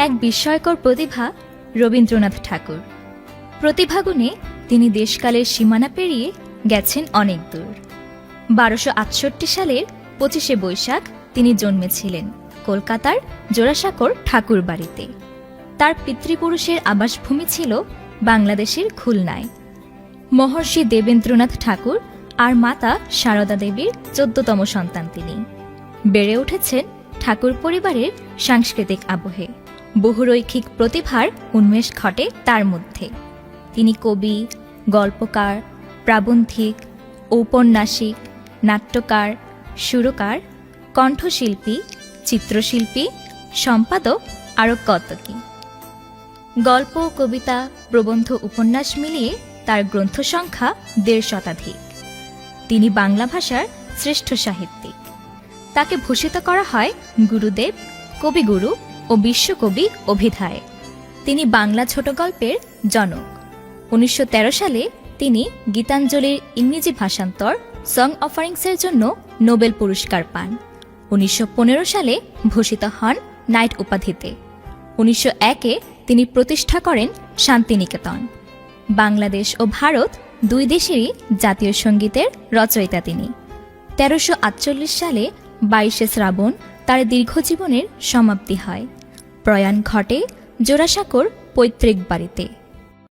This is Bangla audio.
এক বিস্ময়কর প্রতিভা রবীন্দ্রনাথ ঠাকুর। প্রতিভাগুণে তিনি দেশকালের সীমানা পেরিয়ে গেছেন অনেক দূর। 1268 সালের 25শে বৈশাখ তিনি জন্মেছিলেন কলকাতার জোড়াসাঁকোর ঠাকুর বাড়িতে। তার পিতৃপুরুষের আবাসভূমি ছিল বাংলাদেশের খুলনায়। মহর্ষি দেবেন্দ্রনাথ ঠাকুর আর মাতা সারদা দেবীর 14তম সন্তান তিনি। বেড়ে উঠেছেন ঠাকুর পরিবারের সাংস্কৃতিক আবহে। বহুরৈখিক প্রতিভার উন্মেষ ঘটে তার মধ্যে। তিনি কবি, গল্পকার, প্রাবন্ধিক, ঔপন্যাসিক, নাট্যকার, সুরকার, কণ্ঠশিল্পী, চিত্রশিল্পী, সম্পাদক আরও কত কি। গল্প, কবিতা, প্রবন্ধ, উপন্যাস মিলিয়ে তার গ্রন্থ সংখ্যা 1.5 শতাধিক। তিনি বাংলা ভাষার শ্রেষ্ঠ সাহিত্যিক। তাকে ভূষিত করা হয় গুরুদেব, কবিগুরু ও বিশ্বকবি অভিধায়। তিনি বাংলা ছোট গল্পের জনক। 1913 সালে তিনি গীতাঞ্জলির ইংরেজি ভাষান্তর সং অফারিংসের জন্য নোবেল পুরস্কার পান। 1915 সালে ভূষিত হন নাইট উপাধিতে। 1901-এ তিনি প্রতিষ্ঠা করেন শান্তিনিকেতন। বাংলাদেশ ও ভারত দুই দেশেরই জাতীয় সঙ্গীতের রচয়িতা তিনি। 1348 সালে 22শে শ্রাবণ তার দীর্ঘজীবনের সমাপ্তি হয়। প্রয়াণ ঘটে জোড়াসাঁকোর পৈতৃক বাড়িতে।